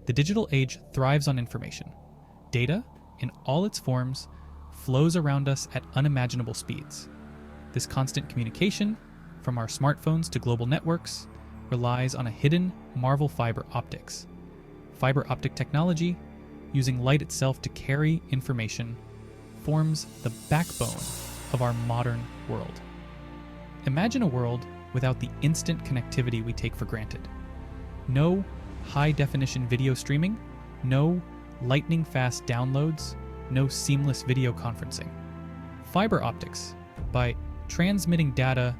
The digital age thrives on information. Data, in all its forms, flows around us at unimaginable speeds. This constant communication, from our smartphones to global networks, relies on a hidden marvel fiber optics. Fiber optic technology, using light itself to carry information, forms the backbone of our modern world. Imagine a world without the instant connectivity we take for granted. No high-definition video streaming, no lightning-fast downloads, no seamless video conferencing. Fiber optics, by transmitting data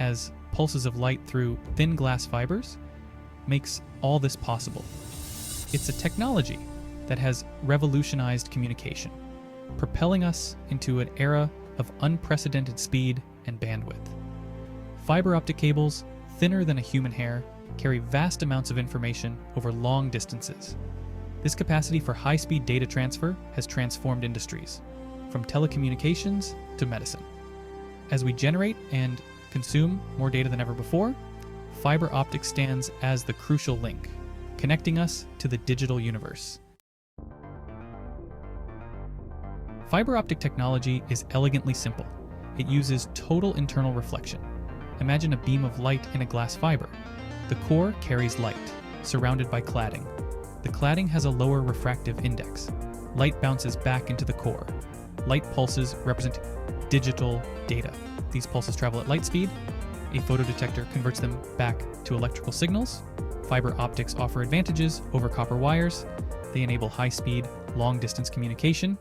as pulses of light through thin glass fibers, makes all this possible. It's a technology that has revolutionized communication, propelling us into an era of unprecedented speed and bandwidth. Fiber optic cables, thinner than a human hair, carry vast amounts of information over long distances. This capacity for high-speed data transfer has transformed industries, from telecommunications to medicine. As we generate and consume more data than ever before, fiber optics stands as the crucial link, connecting us to the digital universe. Fiber optic technology is elegantly simple. It uses total internal reflection. Imagine a beam of light in a glass fiber. The core carries light, surrounded by cladding. The cladding has a lower refractive index. Light bounces back into the core. Light pulses represent digital data. These pulses travel at light speed. A photodetector converts them back to electrical signals. Fiber optics offer advantages over copper wires. They enable high-speed, long-distance communication.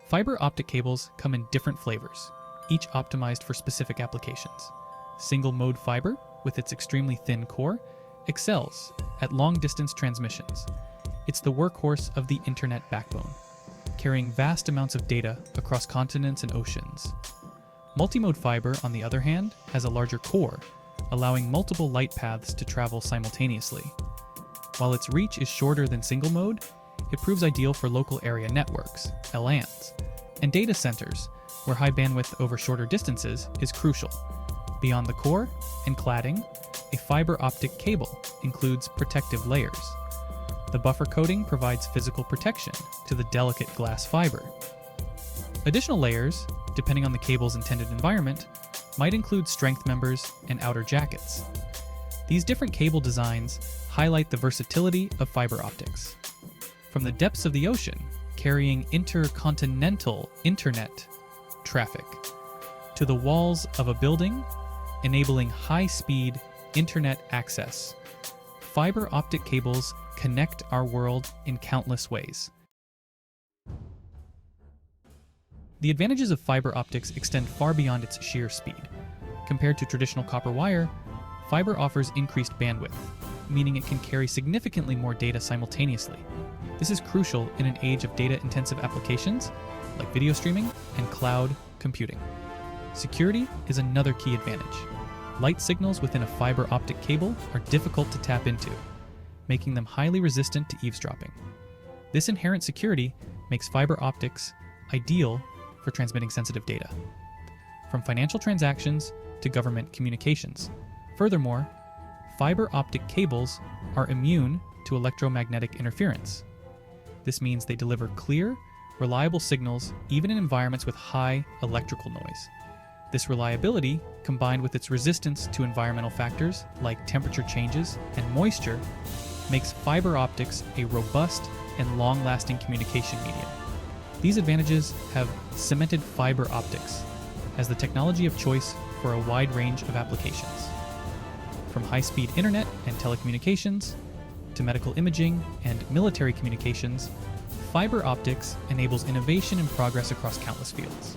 Fiber optic cables come in different flavors, each optimized for specific applications. Single-mode fiber, with its extremely thin core, excels at long-distance transmissions. It's the workhorse of the internet backbone, carrying vast amounts of data across continents and oceans. Multimode fiber, on the other hand, has a larger core, allowing multiple light paths to travel simultaneously. While its reach is shorter than single mode, it proves ideal for local area networks, LANs, and data centers, where high bandwidth over shorter distances is crucial. Beyond the core and cladding, a fiber optic cable includes protective layers. The buffer coating provides physical protection to the delicate glass fiber. Additional layers, depending on the cable's intended environment, might include strength members and outer jackets. These different cable designs highlight the versatility of fiber optics. From the depths of the ocean, carrying intercontinental internet traffic, to the walls of a building, enabling high-speed internet access, fiber optic cables connect our world in countless ways. The advantages of fiber optics extend far beyond its sheer speed. Compared to traditional copper wire, fiber offers increased bandwidth, meaning it can carry significantly more data simultaneously. This is crucial in an age of data-intensive applications like video streaming and cloud computing. Security is another key advantage. Light signals within a fiber optic cable are difficult to tap into, making them highly resistant to eavesdropping. This inherent security makes fiber optics ideal for transmitting sensitive data, from financial transactions to government communications. Furthermore, fiber optic cables are immune to electromagnetic interference. This means they deliver clear, reliable signals even in environments with high electrical noise. This reliability, combined with its resistance to environmental factors like temperature changes and moisture, makes fiber optics a robust and long-lasting communication medium. These advantages have cemented fiber optics as the technology of choice for a wide range of applications. From high-speed internet and telecommunications to medical imaging and military communications, fiber optics enables innovation and progress across countless fields.